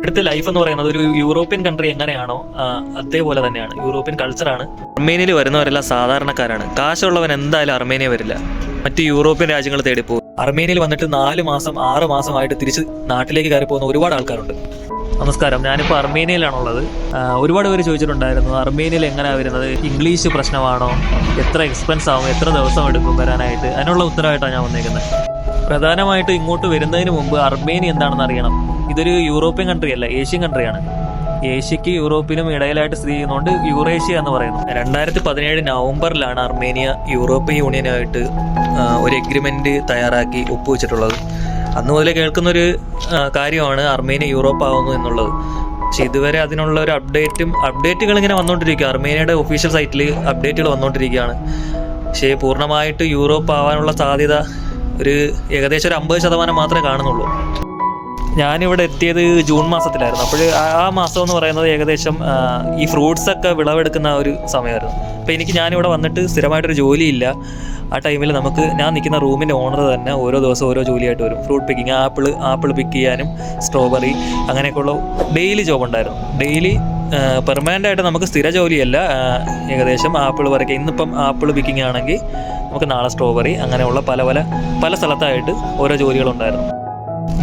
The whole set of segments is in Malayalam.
ഇവിടുത്തെ ലൈഫ് എന്ന് പറയുന്നത് ഒരു യൂറോപ്യൻ കൺട്രി എങ്ങനെയാണോ അതേപോലെ തന്നെയാണ്. യൂറോപ്യൻ കൾച്ചറാണ്. അർമേനിയയിൽ വരുന്നവരെല്ലാം സാധാരണക്കാരാണ്. കാശുള്ളവൻ എന്തായാലും അർമേനിയ വരില്ല, മറ്റ് യൂറോപ്യൻ രാജ്യങ്ങൾ തേടി പോകും. അർമേനിയയിൽ വന്നിട്ട് 4 മാസം 6 മാസമായിട്ട് തിരിച്ച് നാട്ടിലേക്ക് കയറി പോകുന്ന ഒരുപാട് ആൾക്കാരുണ്ട്. നമസ്കാരം, ഞാനിപ്പോൾ അർമേനിയയിലാണുള്ളത്. ഒരുപാട് പേര് ചോദിച്ചിട്ടുണ്ടായിരുന്നു അർമേനിയയിൽ എങ്ങനെയാണ് വരുന്നത്, ഇംഗ്ലീഷ് പ്രശ്നമാണോ, എത്ര എക്സ്പെൻസ് ആവും, എത്ര ദിവസം എടുക്കും വരാനായിട്ട്. അതിനുള്ള ഉത്തരവായിട്ടാണ് ഞാൻ വന്നേക്കുന്നത്. പ്രധാനമായിട്ട് ഇങ്ങോട്ട് വരുന്നതിന് മുമ്പ് അർമേനിയ എന്താണെന്ന് അറിയണം. ഇതൊരു യൂറോപ്യൻ കൺട്രി അല്ല, ഏഷ്യൻ കൺട്രിയാണ്. ഏഷ്യയ്ക്ക് യൂറോപ്പിനും ഇടയിലായിട്ട് സ്ഥിതി ചെയ്യുന്നതുകൊണ്ട് യൂറേഷ്യ എന്ന് പറയുന്നു. 2017 നവംബറിലാണ് അർമേനിയ യൂറോപ്യൻ യൂണിയനുമായിട്ട് ഒരു എഗ്രിമെന്റ് തയ്യാറാക്കി ഒപ്പുവെച്ചിട്ടുള്ളത്. അന്ന് മുതലേ കേൾക്കുന്നൊരു കാര്യമാണ് അർമേനിയ യൂറോപ്പ് ആവുന്നു എന്നുള്ളത്. പക്ഷെ ഇതുവരെ അതിനുള്ള ഒരു അപ്ഡേറ്റുകൾ ഇങ്ങനെ വന്നുകൊണ്ടിരിക്കുക. അർമേനിയയുടെ ഒഫീഷ്യൽ സൈറ്റിൽ അപ്ഡേറ്റുകൾ വന്നുകൊണ്ടിരിക്കുകയാണ്. പക്ഷേ പൂർണ്ണമായിട്ട് യൂറോപ്പ് ആവാനുള്ള സാധ്യത ഏകദേശം ഒരു 50% മാത്രമേ കാണുന്നുള്ളൂ. ഞാനിവിടെ എത്തിയത് ജൂൺ മാസത്തിലായിരുന്നു. അപ്പോൾ ആ മാസം എന്ന് പറയുന്നത് ഏകദേശം ഈ ഫ്രൂട്ട്സൊക്കെ വിളവെടുക്കുന്ന ഒരു സമയമായിരുന്നു. അപ്പോൾ ഞാനിവിടെ വന്നിട്ട് സ്ഥിരമായിട്ടൊരു ജോലിയില്ല. ആ ടൈമിൽ ഞാൻ നിൽക്കുന്ന റൂമിൻ്റെ ഓണർ തന്നെ ഓരോ ദിവസം ഓരോ ജോലിയായിട്ട് വരും. ഫ്രൂട്ട് പിക്കിങ്, ആപ്പിൾ പിക്ക് ചെയ്യാനും സ്ട്രോബെറി അങ്ങനെയൊക്കെയുള്ള ഡെയിലി ജോബ് ഉണ്ടായിരുന്നു. ഡെയിലി പെർമനൻ്റ് ആയിട്ട് നമുക്ക് സ്ഥിര ജോലിയല്ല. ഏകദേശം ആപ്പിൾ പറിക്കുക, ഇന്നിപ്പം ആപ്പിൾ പിക്കിങ് ആണെങ്കിൽ നമുക്ക് നാളെ സ്ട്രോബെറി, അങ്ങനെയുള്ള പല സ്ഥലത്തായിട്ട് ഓരോ ജോലികളുണ്ടായിരുന്നു.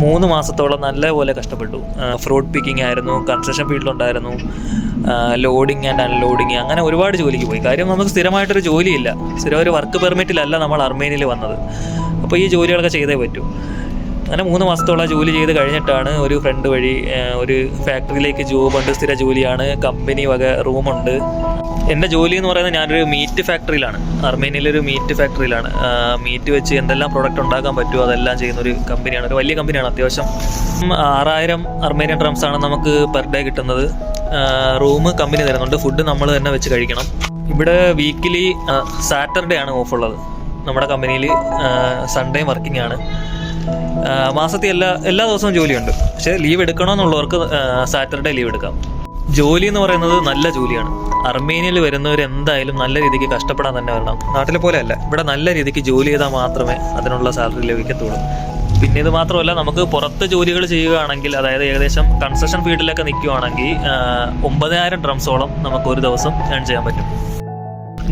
3 മാസത്തോളം നല്ലപോലെ കഷ്ടപ്പെട്ടു. ഫ്രൂട്ട് പിക്കിങ് ആയിരുന്നു, കൺസ്ട്രക്ഷൻ ഫീൽഡിലുണ്ടായിരുന്നു, ലോഡിങ് ആൻഡ് അൺലോഡിങ്, അങ്ങനെ ഒരുപാട് ജോലിക്ക് പോയി. കാര്യം നമുക്ക് സ്ഥിരമായിട്ടൊരു ജോലിയില്ല, സ്ഥിരം ഒരു വർക്ക് പെർമിറ്റിലല്ല നമ്മൾ അർമേനിയയിൽ വന്നത്. അപ്പോൾ ഈ ജോലികളൊക്കെ ചെയ്തേ പറ്റൂ. അങ്ങനെ 3 മാസത്തോളം ജോലി ചെയ്ത് കഴിഞ്ഞിട്ടാണ് ഒരു ഫ്രണ്ട് വഴി ഒരു ഫാക്ടറിയിലേക്ക് ജോബുണ്ട്, സ്ഥിര ജോലിയാണ്, കമ്പനി വക റൂമുണ്ട്. എൻ്റെ ജോലി എന്ന് പറയുന്നത് ഞാനൊരു മീറ്റ് ഫാക്ടറിയിലാണ്, അർമേനിയയിലൊരു മീറ്റ് ഫാക്ടറിയിലാണ്. മീറ്റ് വെച്ച് എന്തെല്ലാം പ്രൊഡക്റ്റ് ഉണ്ടാക്കാൻ പറ്റുമോ അതെല്ലാം ചെയ്യുന്നൊരു കമ്പനിയാണ്. ഒരു വലിയ കമ്പനിയാണ്. അത്യാവശ്യം 6000 അർമേനിയൻ ഡ്രംസാണ് നമുക്ക് പെർ ഡേ കിട്ടുന്നത്. റൂം കമ്പനി തരുന്നുണ്ട്, ഫുഡ് നമ്മൾ തന്നെ വെച്ച് കഴിക്കണം. ഇവിടെ വീക്കിലി സാറ്റർഡേ ആണ് ഓഫുള്ളത്. നമ്മുടെ കമ്പനിയിൽ സൺഡേയും വർക്കിംഗ് ആണ്. മാസത്തിൽ എല്ലാ ദിവസവും ജോലിയുണ്ട്. പക്ഷേ ലീവ് എടുക്കണമെന്നുള്ളവർക്ക് സാറ്റർഡേ ലീവ് എടുക്കാം. ജോലി എന്ന് പറയുന്നത് നല്ല ജോലിയാണ്. അർമേനിയയിൽ വരുന്നവർ എന്തായാലും നല്ല രീതിക്ക് കഷ്ടപ്പെടാൻ തന്നെ വരണം. നാട്ടിലെ പോലെ അല്ല, ഇവിടെ നല്ല രീതിക്ക് ജോലി ചെയ്താൽ മാത്രമേ അതിനുള്ള സാലറി ലഭിക്കത്തുള്ളൂ. പിന്നെ ഇത് മാത്രമല്ല, നമുക്ക് പുറത്ത് ജോലികൾ ചെയ്യുകയാണെങ്കിൽ, അതായത് ഏകദേശം കൺസ്ട്രക്ഷൻ ഫീൽഡിലൊക്കെ നിൽക്കുകയാണെങ്കിൽ 9000 ഡ്രംസോളം നമുക്ക് ഒരു ദിവസം ഏൺ ചെയ്യാൻ പറ്റും.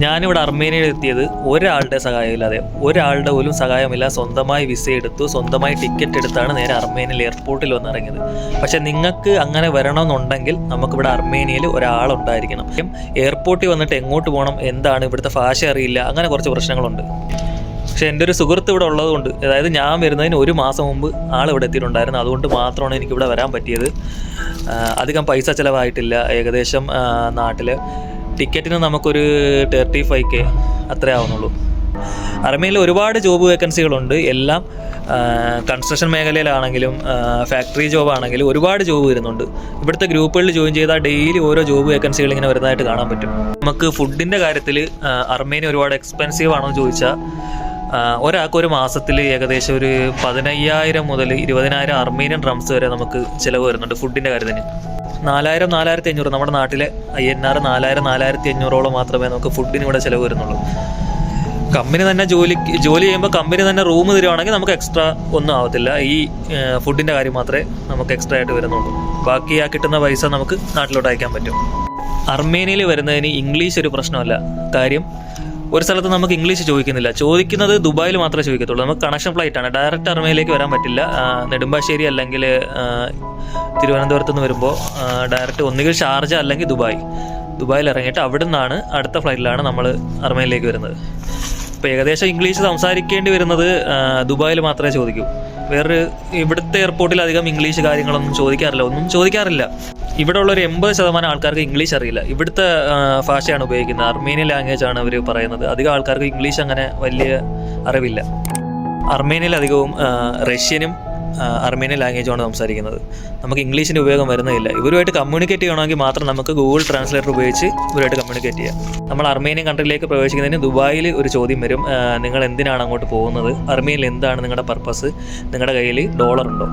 ഞാനിവിടെ അർമേനിയയിൽ എത്തിയത് ഒരാളുടെ സഹായമില്ലാതെ, ഒരാളുടെ പോലും സഹായമില്ല. സ്വന്തമായി വിസ എടുത്തു, സ്വന്തമായി ടിക്കറ്റ് എടുത്താണ് നേരെ അർമേനിയയിൽ എയർപോർട്ടിൽ വന്ന് ഇറങ്ങിയത്. പക്ഷേ നിങ്ങൾക്ക് അങ്ങനെ വരണമെന്നുണ്ടെങ്കിൽ നമുക്കിവിടെ അർമേനിയയിൽ ഒരാളുണ്ടായിരിക്കണം. എയർപോർട്ടിൽ വന്നിട്ട് എങ്ങോട്ട് പോകണം, എന്താണ് ഇവിടുത്തെ ഭാഷ അറിയില്ല, അങ്ങനെ കുറച്ച് പ്രശ്നങ്ങളുണ്ട്. പക്ഷേ എൻ്റെ ഒരു സുഹൃത്ത് ഇവിടെ ഉള്ളതുകൊണ്ട്, അതായത് ഞാൻ വരുന്നതിന് 1 മാസം മുമ്പ് ഇവിടെ എത്തിയിട്ടുണ്ടായിരുന്നു. അതുകൊണ്ട് മാത്രമാണ് എനിക്കിവിടെ വരാൻ പറ്റിയത്. അധികം പൈസ ചിലവായിട്ടില്ല. ഏകദേശം നാട്ടിൽ ടിക്കറ്റിന് നമുക്കൊരു 35K അത്രേ ആവുന്നുള്ളൂ. അർമേനിയയിൽ ഒരുപാട് ജോബ് വേക്കൻസികളുണ്ട്. എല്ലാം കൺസ്ട്രക്ഷൻ മേഖലയിലാണെങ്കിലും ഫാക്ടറി ജോബാണെങ്കിലും ഒരുപാട് ജോബ് വരുന്നുണ്ട്. ഇവിടുത്തെ ഗ്രൂപ്പുകളിൽ ജോയിൻ ചെയ്താൽ ഡെയിലി ഓരോ ജോബ് വേക്കൻസികൾ ഇങ്ങനെ വരുന്നതായിട്ട് കാണാൻ പറ്റും. നമുക്ക് ഫുഡിൻ്റെ കാര്യത്തിൽ അർമേനിയ ഒരുപാട് എക്സ്പെൻസീവ് ആണോ എന്ന് ചോദിച്ചാൽ, ഒരാൾക്ക് ഒരു മാസത്തിൽ ഏകദേശം ഒരു 15000 മുതൽ 20000 അർമേനിയൻ ഡ്രംസ് വരെ നമുക്ക് ചിലവ് വരുന്നുണ്ട് ഫുഡിൻ്റെ കാര്യത്തിന്. 4000-4500 നമ്മുടെ നാട്ടിലെ INR 4000-4500 മാത്രമേ നമുക്ക് ഫുഡിന് ഇവിടെ ചിലവ് വരുന്നുള്ളൂ. കമ്പനി തന്നെ ജോലി ചെയ്യുമ്പോൾ കമ്പനി തന്നെ റൂം തരുവാണെങ്കിൽ നമുക്ക് എക്സ്ട്രാ ഒന്നും ആവത്തില്ല. ഈ ഫുഡിൻ്റെ കാര്യം മാത്രമേ നമുക്ക് എക്സ്ട്രാ ആയിട്ട് വരുന്നുള്ളൂ. ബാക്കി ആ കിട്ടുന്ന പൈസ നമുക്ക് നാട്ടിലോട്ട് അയക്കാൻ പറ്റും. അർമേനിയയിൽ വരുന്നതിന് ഇംഗ്ലീഷ് ഒരു പ്രശ്നമല്ല. കാര്യം ഒരു സ്ഥലത്ത് നമുക്ക് ഇംഗ്ലീഷ് ചോദിക്കുന്നത് ദുബായിൽ മാത്രമേ ചോദിക്കത്തുള്ളൂ. നമുക്ക് കണക്ഷൻ ഫ്ലൈറ്റാണ്, ഡയറക്റ്റ് അർമേനിയയിലേക്ക് വരാൻ പറ്റില്ല. നെടുമ്പാശ്ശേരി അല്ലെങ്കിൽ തിരുവനന്തപുരത്ത് നിന്ന് വരുമ്പോൾ ഡയറക്റ്റ് ഒന്നുകിൽ ഷാർജ അല്ലെങ്കിൽ ദുബായിൽ ഇറങ്ങിയിട്ട് അവിടെ നിന്നാണ് അടുത്ത ഫ്ലൈറ്റിലാണ് നമ്മൾ അർമേനിയയിലേക്ക് വരുന്നത്. ഇപ്പോൾ ഏകദേശം ഇംഗ്ലീഷ് സംസാരിക്കേണ്ടി വരുന്നത് ദുബായിൽ മാത്രമേ ചോദിക്കൂ. ഇവിടുത്തെ എയർപോർട്ടിൽ അധികം ഇംഗ്ലീഷ് കാര്യങ്ങളൊന്നും ചോദിക്കാറില്ല. ഇവിടെ ഉള്ളൊരു 80% ആൾക്കാർക്ക് ഇംഗ്ലീഷ് അറിയില്ല. ഇവിടുത്തെ ഭാഷയാണ് ഉപയോഗിക്കുന്നത്, അർമേനിയൻ ലാംഗ്വേജ് ആണ് അവർ പറയുന്നത്. അധികം ആൾക്കാർക്ക് ഇംഗ്ലീഷ് അങ്ങനെ വലിയ അറിവില്ല. അർമേനിയയിൽ അധികവും റഷ്യനും അർമേനിയൻ ലാംഗ്വേജുമാണ് സംസാരിക്കുന്നത്. നമുക്ക് ഇംഗ്ലീഷിൻ്റെ ഉപയോഗം വരുന്നില്ല. ഇവരുമായിട്ട് കമ്മ്യൂണിക്കേറ്റ് ചെയ്യണമെങ്കിൽ മാത്രം നമുക്ക് ഗൂഗിൾ ട്രാൻസ്ലേറ്റർ ഉപയോഗിച്ച് ഇവരുമായിട്ട് കമ്മ്യൂണിക്കേറ്റ് ചെയ്യാം. നമ്മൾ അർമേനിയൻ കൺട്രിയിലേക്ക് പ്രവേശിക്കുന്നതിന് ദുബായിൽ ഒരു ചോദ്യം വരും, നിങ്ങൾ എന്തിനാണ് അങ്ങോട്ട് പോകുന്നത്, അർമേനിയയിൽ എന്താണ് നിങ്ങളുടെ പർപ്പസ്, നിങ്ങളുടെ കയ്യിൽ ഡോളർ ഉണ്ടോ,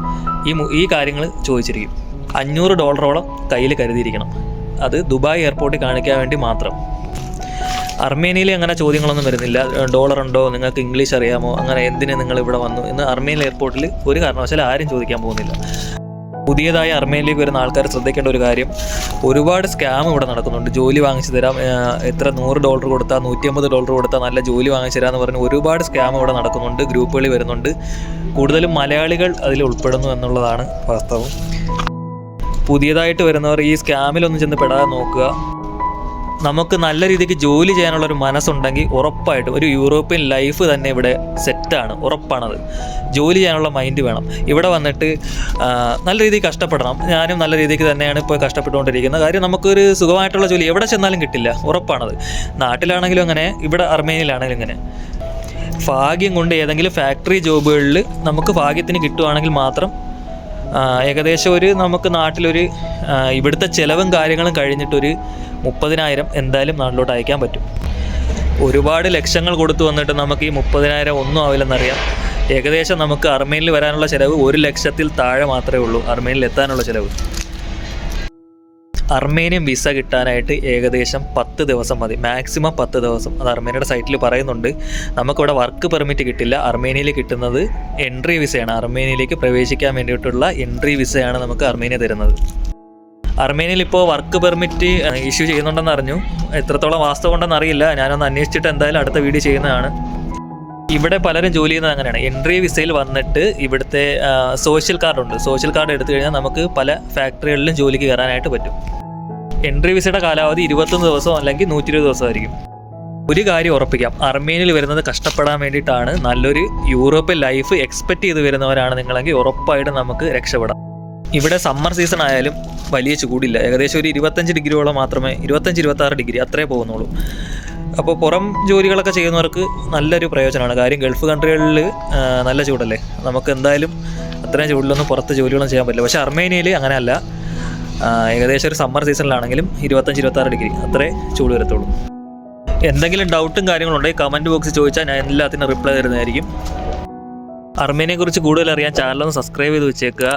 ഈ കാര്യങ്ങൾ ചോദിച്ചിരിക്കും. $500 കയ്യിൽ കരുതിയിരിക്കണം. അത് ദുബായ് എയർപോർട്ടിൽ കാണിക്കാൻ വേണ്ടി മാത്രം. അർമേനിയയിൽ അങ്ങനെ ചോദ്യങ്ങളൊന്നും വരുന്നില്ല. ഡോളർ ഉണ്ടോ, നിങ്ങൾക്ക് ഇംഗ്ലീഷ് അറിയാമോ, അങ്ങനെ എന്തിന് നിങ്ങൾ ഇവിടെ വന്നു എന്ന് അർമേനിയൻ എയർപോർട്ടിൽ ഒരു കാരണവശാലും ആരും ചോദിക്കാൻ പോകുന്നില്ല. പുതിയതായി അർമേനിയയിലേക്ക് വരുന്ന ആൾക്കാർ ശ്രദ്ധിക്കേണ്ട ഒരു കാര്യം, ഒരുപാട് സ്കാം ഇവിടെ നടക്കുന്നുണ്ട്. ജോലി വാങ്ങിച്ചു തരാം, എത്ര $100 കൊടുത്താൽ $150 കൊടുത്താൽ നല്ല ജോലി വാങ്ങിച്ചു തരാമെന്ന് പറഞ്ഞ് ഒരുപാട് സ്കാം ഇവിടെ നടക്കുന്നുണ്ട്. ഗ്രൂപ്പുകളിൽ വരുന്നുണ്ട്. കൂടുതലും മലയാളികൾ അതിൽ ഉൾപ്പെടുന്നു എന്നുള്ളതാണ് വാസ്തവം. പുതിയതായിട്ട് വരുന്നവർ ഈ സ്കാമിലൊന്നും ചെന്ന് പെടാതെ നോക്കുക. നമുക്ക് നല്ല രീതിക്ക് ജോലി ചെയ്യാനുള്ളൊരു മനസ്സുണ്ടെങ്കിൽ ഉറപ്പായിട്ടും ഒരു യൂറോപ്യൻ ലൈഫ് തന്നെ ഇവിടെ സെറ്റാണ്, ഉറപ്പാണത്. ജോലി ചെയ്യാനുള്ള മൈൻഡ് വേണം. ഇവിടെ വന്നിട്ട് നല്ല രീതിക്ക് കഷ്ടപ്പെടണം. ഞാനും നല്ല രീതിക്ക് തന്നെയാണ് ഇപ്പോൾ കഷ്ടപ്പെട്ടുകൊണ്ടിരിക്കുന്നത്. കാര്യം നമുക്കൊരു സുഖമായിട്ടുള്ള ജോലി എവിടെ ചെന്നാലും കിട്ടില്ല, ഉറപ്പാണത്. നാട്ടിലാണെങ്കിലും അങ്ങനെ, ഇവിടെ അർമേനിയയിലാണെങ്കിലും ഇങ്ങനെ. ഭാഗ്യം കൊണ്ട് ഏതെങ്കിലും ഫാക്ടറി ജോബുകളിൽ നമുക്ക് ഭാഗ്യത്തിന് കിട്ടുവാണെങ്കിൽ മാത്രം ഏകദേശം നമുക്ക് നാട്ടിലൊരു ഇവിടുത്തെ ചിലവും കാര്യങ്ങളും കഴിഞ്ഞിട്ടൊരു 30,000 എന്തായാലും നാട്ടിലോട്ട് അയക്കാൻ പറ്റും. ഒരുപാട് ലക്ഷങ്ങൾ കൊടുത്തു വന്നിട്ട് നമുക്ക് ഈ 30,000 ഒന്നും ആവില്ലെന്നറിയാം. ഏകദേശം നമുക്ക് അർമേനിയയിൽ വരാനുള്ള ചിലവ് 1 ലക്ഷത്തിൽ താഴെ മാത്രമേ ഉള്ളൂ. അർമേനിയയിൽ എത്താനുള്ള ചിലവ്. അർമേനിയൻ വിസ കിട്ടാനായിട്ട് ഏകദേശം 10 ദിവസം മതി, മാക്സിമം 10 ദിവസം. അത് അർമേനിയയുടെ സൈറ്റിൽ പറയുന്നുണ്ട്. നമുക്കിവിടെ വർക്ക് പെർമിറ്റ് കിട്ടില്ല. അർമേനിയയിൽ കിട്ടുന്നത് എൻട്രി വിസയാണ്. അർമേനിയയിലേക്ക് പ്രവേശിക്കാൻ വേണ്ടിയിട്ടുള്ള എൻട്രി വിസയാണ് നമുക്ക് അർമേനിയ തരുന്നത്. അർമേനിയയിൽ ഇപ്പോൾ വർക്ക് പെർമിറ്റ് ഇഷ്യൂ ചെയ്യുന്നുണ്ടെന്ന് അറിഞ്ഞു. എത്രത്തോളം വാസ്തവം ഉണ്ടെന്ന് അറിയില്ല. ഞാനൊന്ന് അന്വേഷിച്ചിട്ട് എന്തായാലും അടുത്ത വീഡിയോ ചെയ്യുന്നതാണ്. ഇവിടെ പലരും ജോലി ചെയ്യുന്നത് അങ്ങനെയാണ്. എൻട്രി വിസയിൽ വന്നിട്ട് ഇവിടുത്തെ സോഷ്യൽ കാർഡുണ്ട്. സോഷ്യൽ കാർഡ് എടുത്തു കഴിഞ്ഞാൽ നമുക്ക് പല ഫാക്ടറികളിലും ജോലിക്ക് കയറാനായിട്ട് പറ്റും. എൻട്രി വിസയുടെ കാലാവധി 21 ദിവസം അല്ലെങ്കിൽ 120 ദിവസമായിരിക്കും. ഒരു കാര്യം ഉറപ്പിക്കാം, അർമേനിയയിൽ വരുന്നത് കഷ്ടപ്പെടാൻ വേണ്ടിയിട്ടാണ്. നല്ലൊരു യൂറോപ്യൻ ലൈഫ് എക്സ്പെക്റ്റ് ചെയ്ത് വരുന്നവരാണ് നിങ്ങളെങ്കിൽ ഉറപ്പായിട്ടും നമുക്ക് രക്ഷപ്പെടാം. ഇവിടെ സമ്മർ സീസൺ ആയാലും വലിയ ചൂടില്ല. ഏകദേശം ഒരു 25 ഡിഗ്രിയോളം മാത്രമേ, 25-26 ഡിഗ്രി അത്രേ പോകുന്നുള്ളൂ. അപ്പോൾ പുറം ജോലികളൊക്കെ ചെയ്യുന്നവർക്ക് നല്ലൊരു പ്രയോജനമാണ്. കാര്യം ഗൾഫ് കൺട്രികളിൽ നല്ല ചൂടല്ലേ, നമുക്ക് എന്തായാലും അത്രയും ചൂടിലൊന്നും പുറത്ത് ജോലികളൊന്നും ചെയ്യാൻ പറ്റില്ല. പക്ഷേ അർമേനിയയിൽ അങ്ങനെയല്ല. ഏകദേശം ഒരു സമ്മർ സീസണിലാണെങ്കിലും 25-26 ഡിഗ്രി അത്രേ ചൂട് വരത്തുള്ളൂ. എന്തെങ്കിലും ഡൗട്ടും കാര്യങ്ങളുണ്ടെങ്കിൽ കമൻറ്റ് ബോക്സിൽ ചോദിച്ചാൽ ഞാൻ എല്ലാത്തിനും റിപ്ലൈ തരുന്നതായിരിക്കും. അർമേനിയയെക്കുറിച്ച് കൂടുതൽ അറിയാൻ ചാനലൊന്ന് സബ്സ്ക്രൈബ് ചെയ്ത് വെച്ചേക്കുക.